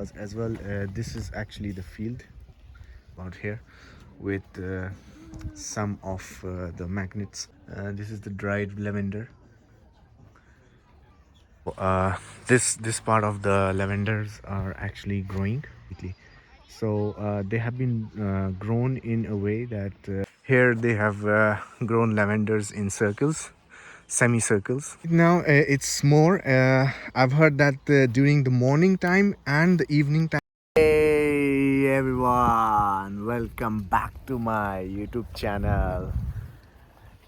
house as well. This is actually the field out here with some of the magnets. This is the dried lavender. This part of the lavenders are actually growing. So they have been grown in a way that here they have grown lavenders in circles, semicircles. Now it's more. I've heard that during the morning time and the evening time. Hey everyone, welcome back to my YouTube channel.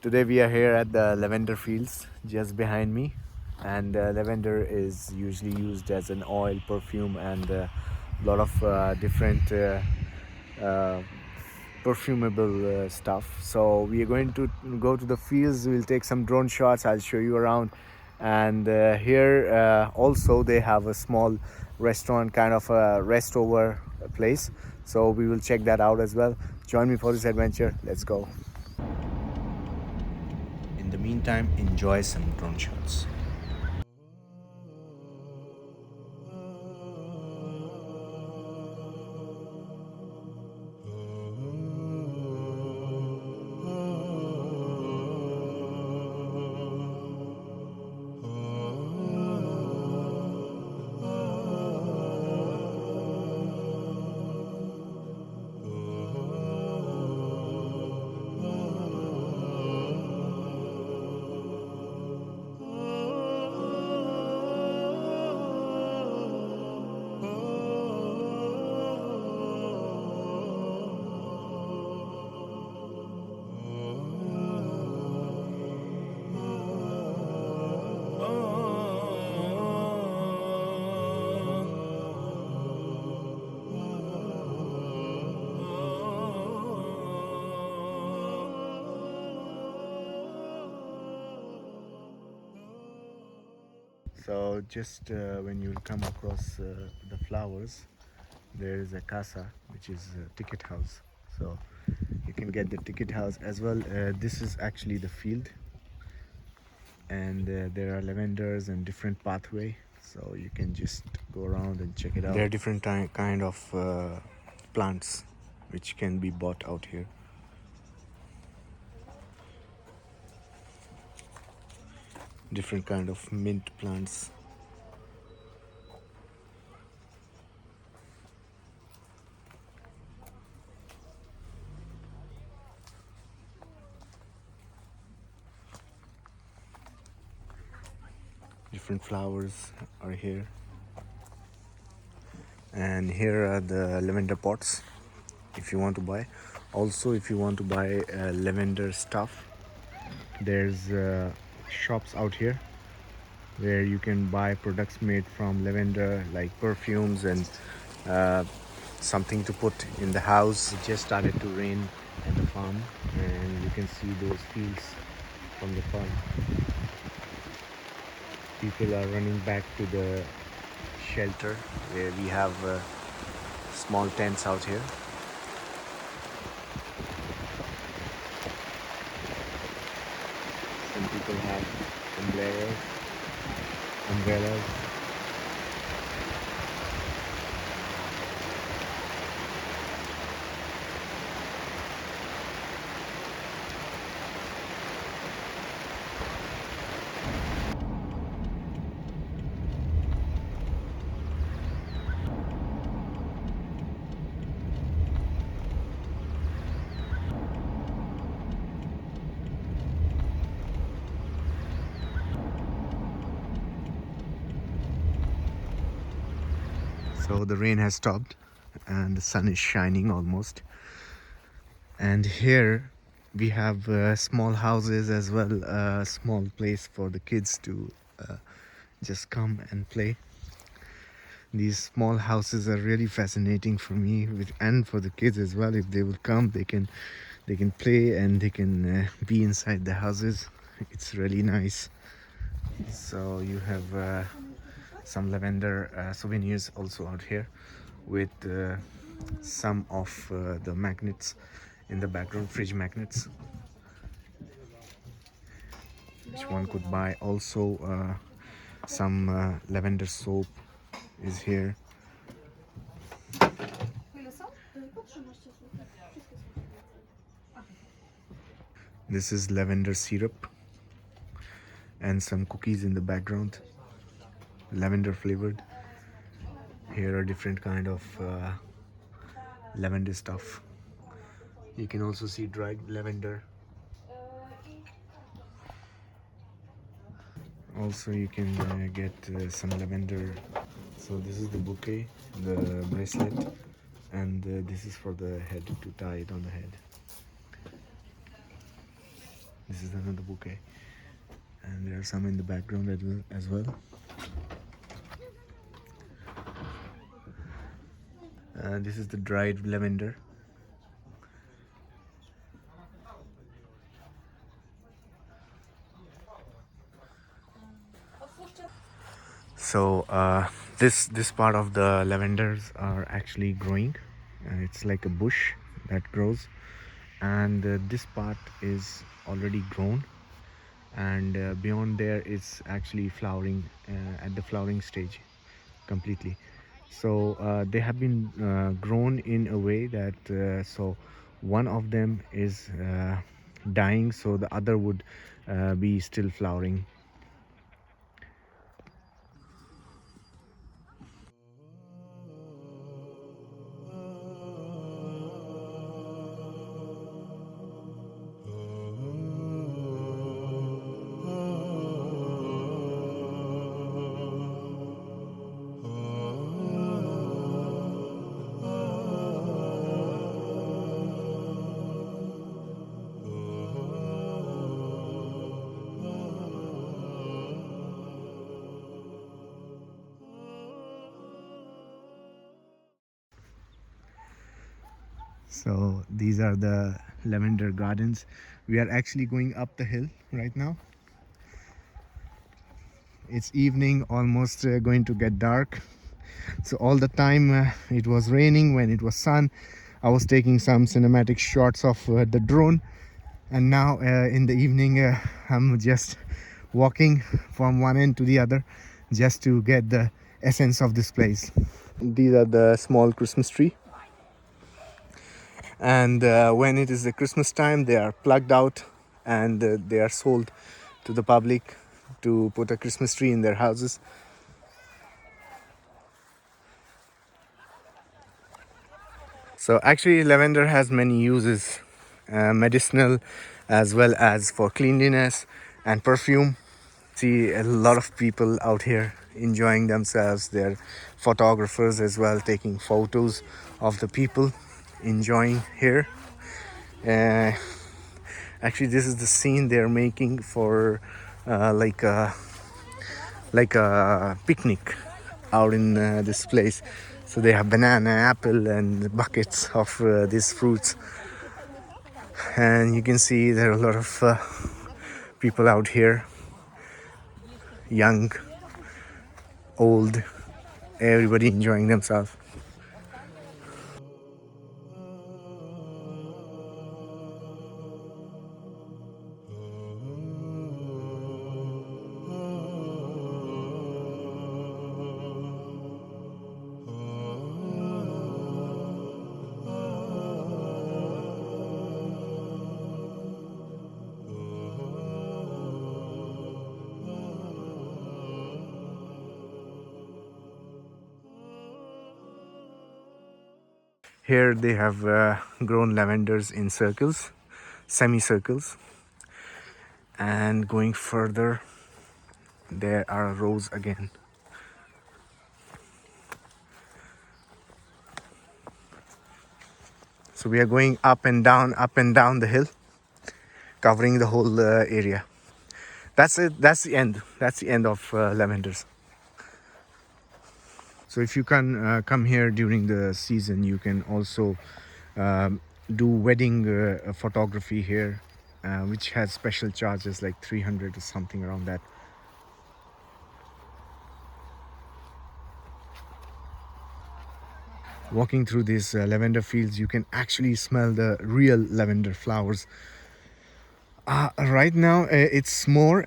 Today we are here at the lavender fields just behind me, and lavender is usually used as an oil, perfume, and a lot of different uh, perfumable stuff. So we are going to go to the fields. We'll take some drone shots. I'll show you around. And here also they have a small restaurant, kind of a rest over place. So we will check that out as well. Join me for this adventure. Let's go. In the meantime, enjoy some drone shots. So just when you come across the flowers, there is a casa, which is a ticket house. So you can get the ticket house as well. This is actually the field, and there are lavenders and different pathway. So you can just go around and check it out. There are different kind of plants which can be bought out here. Different kind of mint plants. Different flowers are here. And here are the lavender pots if you want to buy. Also, if you want to buy lavender stuff, there's shops out here where you can buy products made from lavender, like perfumes and something to put in the house. It just started to rain at the farm, and you can see those fields from the farm. People are running back to the shelter where we have small tents out here. Some people have umbrellas. So the rain has stopped and the sun is shining almost. And here we have small houses as well, a small place for the kids to just come and play. These small houses are really fascinating for me, and for the kids as well. If they will come, they can play and they can be inside the houses. It's really nice. So you have some lavender souvenirs also out here with some of the magnets in the background, fridge magnets, which one could buy. Also some lavender soap is here. This is lavender syrup and some cookies in the background, lavender flavored. Here are different kind of lavender stuff. You can also see dried lavender. Also you can get some lavender. So this is the bouquet, the bracelet, and this is for the head, to tie it on the head. This is another bouquet, and there are some in the background as well. This is the dried lavender. So this part of the lavenders are actually growing. It's like a bush that grows, and this part is already grown, and beyond there it's actually flowering at the flowering stage completely. So they have been grown in a way that so one of them is dying, so the other would be still flowering. So these are the lavender gardens. We are actually going up the hill right now. It's evening, almost going to get dark. So all the time it was raining. When it was sun, I was taking some cinematic shots of the drone, and now in the evening I'm just walking from one end to the other just to get the essence of this place. These are the small Christmas tree, and when it is the Christmas time, they are plugged out and they are sold to the public to put a Christmas tree in their houses. So actually lavender has many uses, medicinal as well as for cleanliness and perfume. See a lot of people out here enjoying themselves. They're photographers as well, taking photos of the people enjoying here. Actually this is the scene they're making for like a picnic out in this place. So they have banana, apple, and buckets of these fruits, and you can see there are a lot of people out here, young, old, everybody enjoying themselves. Here they have grown lavenders in circles, semicircles, and going further there are rows again. So we are going up and down the hill, covering the whole area. That's it. That's the end. That's the end of lavenders. So if you can come here during the season, you can also do wedding photography here, which has special charges like 300 or something around that. Walking through these lavender fields, you can actually smell the real lavender flowers. Right now it's more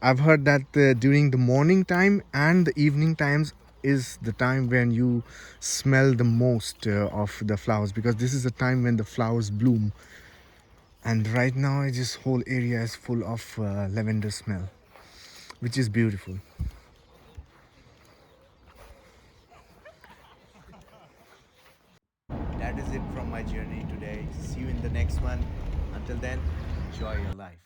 I've heard that during the morning time and the evening times is the time when you smell the most of the flowers, because this is the time when the flowers bloom. And right now this whole area is full of lavender smell, which is beautiful. That is it from my journey today. See you in the next one. Until then, enjoy your life.